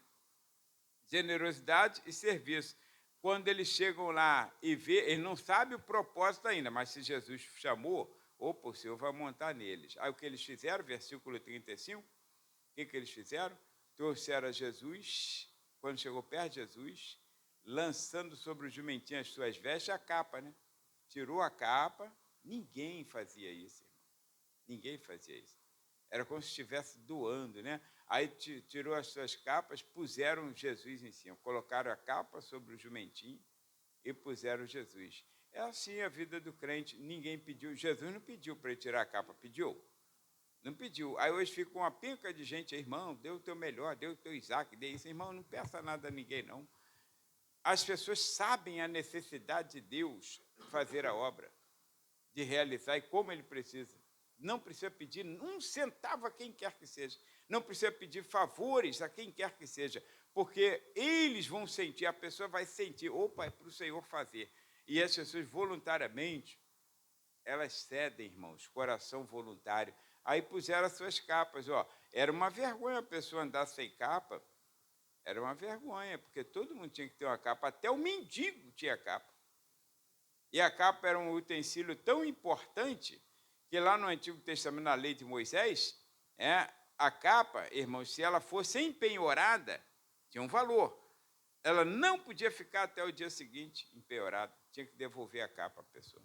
generosidade e serviço. Quando eles chegam lá e vê, eles não sabem o propósito ainda, mas se Jesus chamou, o Senhor vai montar neles. Aí o que eles fizeram, versículo 35, o que eles fizeram? Trouxeram a Jesus quando chegou perto de Jesus, lançando sobre o jumentinho as suas vestes, a capa, né? Tirou a capa, ninguém fazia isso, irmão. Ninguém fazia isso. Era como se estivesse doando, né? Aí tirou as suas capas, puseram Jesus em cima, colocaram a capa sobre o jumentinho e puseram Jesus. É assim a vida do crente, ninguém pediu, Jesus não pediu para ele tirar a capa, pediu? Não pediu. Aí hoje fica uma penca de gente, irmão, dê o teu melhor, dê o teu Isaac, dê isso. Irmão, não peça nada a ninguém, não. As pessoas sabem a necessidade de Deus fazer a obra, de realizar e como ele precisa. Não precisa pedir um centavo a quem quer que seja. Não precisa pedir favores a quem quer que seja, porque eles vão sentir, a pessoa vai sentir, opa, é para o Senhor fazer. E as pessoas voluntariamente, elas cedem, irmãos, coração voluntário. Aí puseram as suas capas. Ó. Era uma vergonha a pessoa andar sem capa. Era uma vergonha, porque todo mundo tinha que ter uma capa, até o mendigo tinha capa. E a capa era um utensílio tão importante que lá no Antigo Testamento, na lei de Moisés, a capa, irmãos, se ela fosse empenhorada, tinha um valor. Ela não podia ficar até o dia seguinte empenhorada, tinha que devolver a capa à pessoa.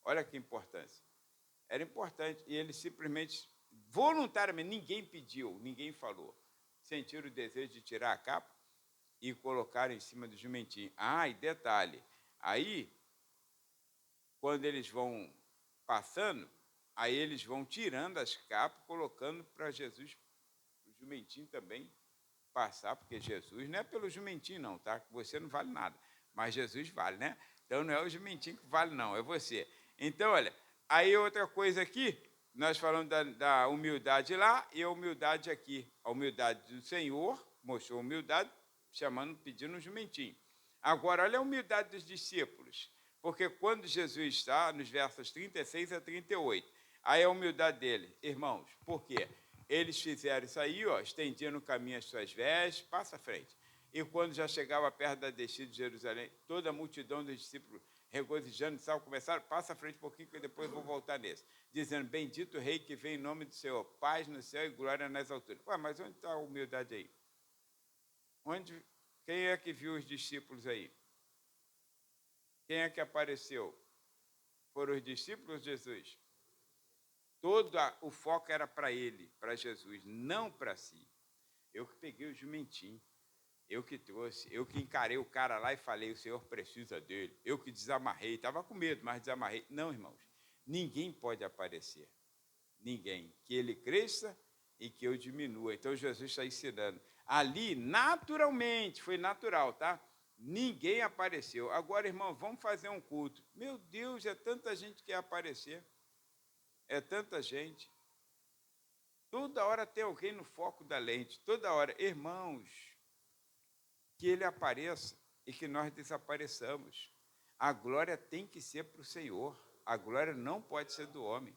Olha que importância. Era importante, e ele simplesmente, voluntariamente, ninguém pediu, ninguém falou. Sentiram o desejo de tirar a capa e colocar em cima do jumentinho. Ah, e detalhe, aí, quando eles vão passando, aí eles vão tirando as capas, colocando para Jesus, o jumentinho também passar, porque Jesus não é pelo jumentinho não, tá? Você não vale nada, mas Jesus vale, né? Então não é o jumentinho que vale não, é você. Então, olha, aí outra coisa aqui, nós falamos da humildade lá e a humildade aqui. A humildade do Senhor, mostrou humildade, pedindo um jumentinho. Agora, olha a humildade dos discípulos, porque quando Jesus está, nos versos 36 a 38, aí a humildade dele, irmãos, por quê? Eles fizeram isso aí, ó, estendiam no caminho as suas vestes, passa à frente. E quando já chegava perto da descida de Jerusalém, toda a multidão dos discípulos, regozijando, começaram, passa à frente um pouquinho, que depois eu vou voltar nesse, dizendo, bendito o rei que vem em nome do Senhor, paz no céu e glória nas alturas. Ué, mas onde está a humildade aí? Quem é que viu os discípulos aí? Quem é que apareceu? Foram os discípulos de Jesus? Todo o foco era para ele, para Jesus, não para si. Eu que peguei o jumentinho, eu que trouxe, eu que encarei o cara lá e falei, o Senhor precisa dele. Eu que desamarrei, estava com medo, mas desamarrei. Não, irmãos, ninguém pode aparecer. Ninguém. Que ele cresça e que eu diminua. Então, Jesus está ensinando. Ali, naturalmente, foi natural, tá? Ninguém apareceu. Agora, irmão, vamos fazer um culto. Meu Deus, é tanta gente que quer aparecer. É tanta gente. Toda hora tem alguém no foco da lente. Toda hora. Irmãos, que ele apareça e que nós desapareçamos. A glória tem que ser para o Senhor. A glória não pode ser do homem.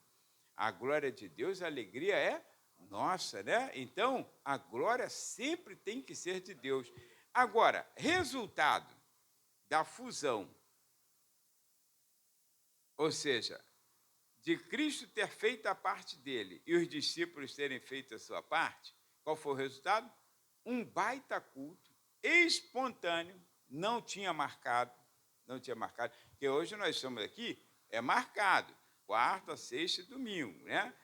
A glória de Deus, a alegria é nossa, né? Então, a glória sempre tem que ser de Deus. Agora, resultado da fusão, ou seja, de Cristo ter feito a parte dele e os discípulos terem feito a sua parte, qual foi o resultado? Um baita culto, espontâneo, não tinha marcado, porque hoje nós estamos aqui, é marcado, quarta, sexta e domingo, né?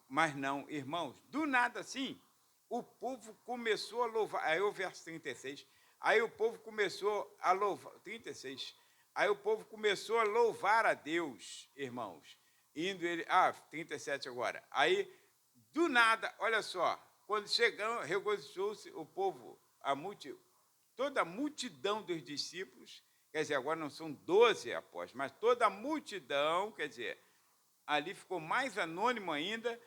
Mas não, irmãos, do nada assim, o povo começou a louvar, aí o verso 36, aí o povo começou a louvar, 36, aí o povo começou a louvar a Deus, irmãos, indo ele, 37 agora, aí, do nada, olha só, quando chegam, regozijou-se o povo, toda a multidão dos discípulos, quer dizer, agora não são 12 apóstolos, mas toda a multidão, quer dizer, ali ficou mais anônimo ainda,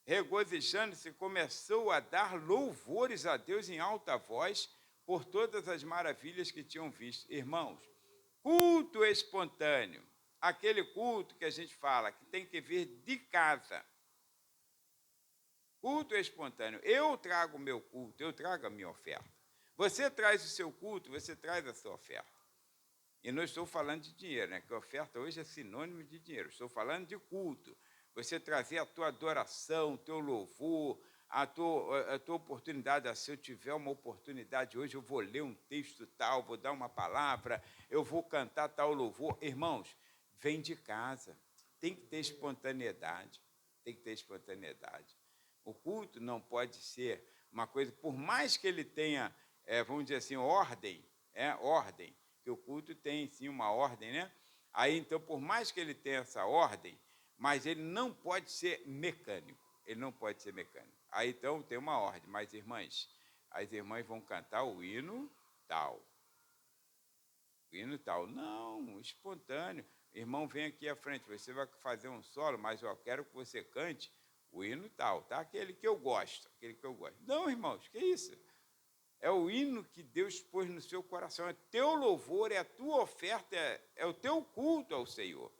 regozijando-se, começou a dar louvores a Deus em alta voz por todas as maravilhas que tinham visto. Irmãos, culto espontâneo, aquele culto que a gente fala, que tem que vir de casa. Culto espontâneo. Eu trago o meu culto, eu trago a minha oferta. Você traz o seu culto, você traz a sua oferta. E não estou falando de dinheiro, né? Que a oferta hoje é sinônimo de dinheiro. Estou falando de culto. Você trazer a tua adoração, o teu louvor, a tua oportunidade, se eu tiver uma oportunidade hoje, eu vou ler um texto tal, vou dar uma palavra, eu vou cantar tal louvor. Irmãos, vem de casa, tem que ter espontaneidade, tem que ter espontaneidade. O culto não pode ser uma coisa, por mais que ele tenha, vamos dizer assim, ordem, que o culto tem sim uma ordem, né? Aí, então, por mais que ele tenha essa ordem, mas ele não pode ser mecânico, ele não pode ser mecânico. Aí, então, tem uma ordem, mas, irmãs, as irmãs vão cantar o hino tal. O hino tal. Não, espontâneo. Irmão, vem aqui à frente, você vai fazer um solo, mas eu quero que você cante o hino tal, tá? Aquele que eu gosto, aquele que eu gosto. Não, irmãos, que isso? É o hino que Deus pôs no seu coração, é teu louvor, é a tua oferta, é o teu culto ao Senhor.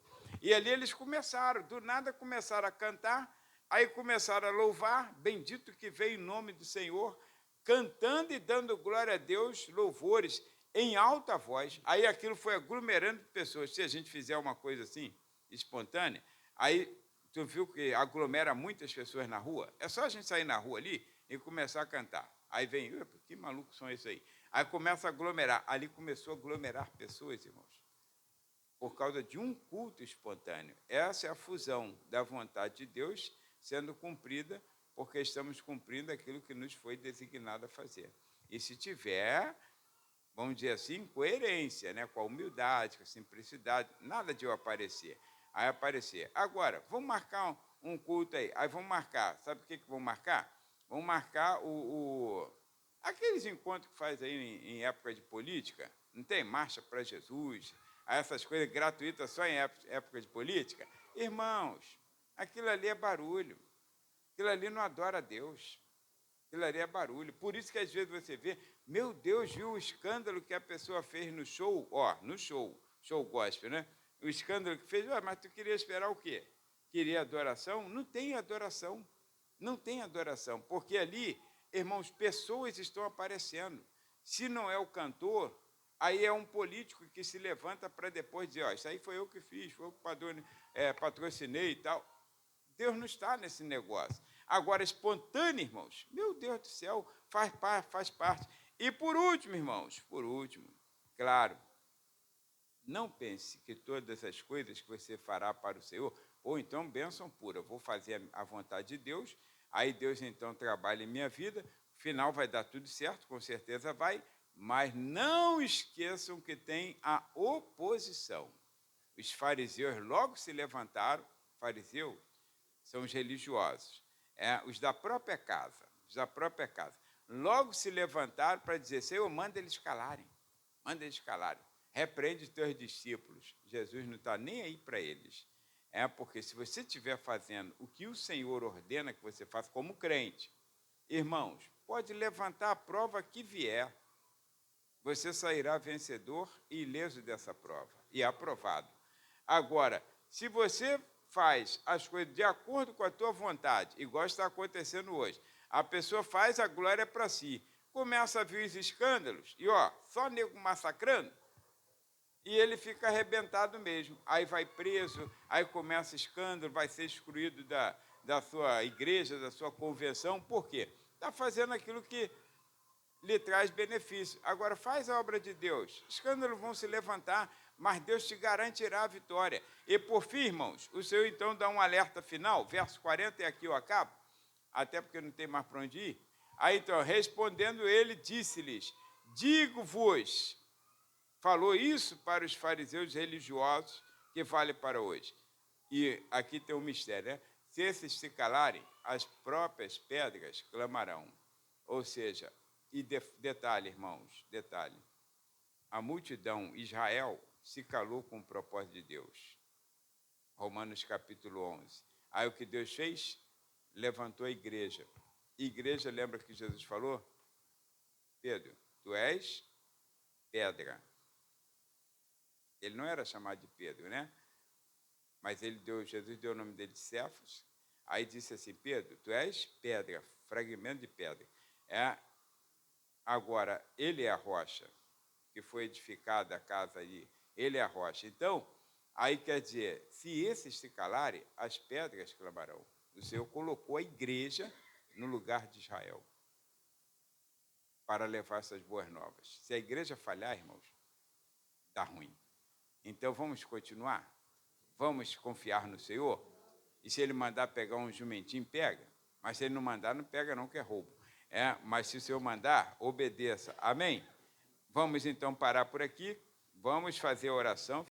E ali eles começaram, do nada começaram a cantar, aí começaram a louvar, bendito que veio em nome do Senhor, cantando e dando glória a Deus, louvores em alta voz. Aí aquilo foi aglomerando pessoas. Se a gente fizer uma coisa assim, espontânea, aí tu viu que aglomera muitas pessoas na rua? É só a gente sair na rua ali e começar a cantar. Aí vem, que malucos são esses aí? Aí começa a aglomerar. Ali começou a aglomerar pessoas, irmãos, por causa de um culto espontâneo. Essa é a fusão da vontade de Deus sendo cumprida, porque estamos cumprindo aquilo que nos foi designado a fazer. E se tiver, vamos dizer assim, coerência, né, com a humildade, com a simplicidade, nada de eu aparecer. Aí aparecer. Agora, vamos marcar um culto aí. Aí vamos marcar. Sabe o que vamos marcar? Vamos marcar aqueles encontros que faz aí em época de política. Não tem marcha para Jesus, essas coisas gratuitas só em época de política. Irmãos, aquilo ali é barulho. Aquilo ali não adora a Deus. Aquilo ali é barulho. Por isso que às vezes você vê, meu Deus, viu o escândalo que a pessoa fez no show? No show gospel, né? O escândalo que fez, mas tu queria esperar o quê? Queria adoração? Não tem adoração. Não tem adoração, porque ali, irmãos, pessoas estão aparecendo. Se não é o cantor, aí é um político que se levanta para depois dizer, isso aí foi eu que fiz, foi eu que patrocinei e tal. Deus não está nesse negócio. Agora, espontâneo, irmãos, meu Deus do céu, faz parte. E por último, irmãos, claro, não pense que todas as coisas que você fará para o Senhor, ou então bênção pura, vou fazer a vontade de Deus, aí Deus então trabalha em minha vida, final vai dar tudo certo, com certeza vai, mas não esqueçam que tem a oposição. Os fariseus logo se levantaram, fariseus são os religiosos, os da própria casa, logo se levantaram para dizer, Senhor, manda eles calarem, repreende os teus discípulos. Jesus não está nem aí para eles. Porque se você estiver fazendo o que o Senhor ordena que você faça como crente, irmãos, pode levantar a prova que vier, você sairá vencedor e ileso dessa prova, e aprovado. Agora, se você faz as coisas de acordo com a tua vontade, igual está acontecendo hoje, a pessoa faz a glória para si, começa a vir os escândalos, e só nego massacrando, e ele fica arrebentado mesmo. Aí vai preso, aí começa escândalo, vai ser excluído da sua igreja, da sua convenção. Por quê? Está fazendo aquilo que lhe traz benefício. Agora, faz a obra de Deus. Escândalos vão se levantar, mas Deus te garantirá a vitória. E, por fim, irmãos, o Senhor, então, dá um alerta final. Verso 40, e aqui eu acabo, até porque não tem mais para onde ir. Aí, então, respondendo ele, disse-lhes, digo-vos, falou isso para os fariseus religiosos, que vale para hoje. E aqui tem um mistério, né? Se esses se calarem, as próprias pedras clamarão. Ou seja, e detalhe, irmãos, detalhe, a multidão, Israel, se calou com o propósito de Deus. Romanos capítulo 11. Aí o que Deus fez? Levantou a igreja. Igreja, lembra que Jesus falou? Pedro, tu és pedra. Ele não era chamado de Pedro, né? Mas Jesus deu o nome dele de Cefas. Aí disse assim, Pedro, tu és pedra, fragmento de pedra. Agora, ele é a rocha, que foi edificada a casa ali. Ele é a rocha. Então, aí quer dizer, se esses se calarem, as pedras clamarão. O Senhor colocou a igreja no lugar de Israel para levar essas boas novas. Se a igreja falhar, irmãos, dá ruim. Então, vamos continuar? Vamos confiar no Senhor? E se Ele mandar pegar um jumentinho, pega. Mas se Ele não mandar, não pega não, que é roubo. Mas se o Senhor mandar, obedeça. Amém? Vamos, então, parar por aqui. Vamos fazer a oração.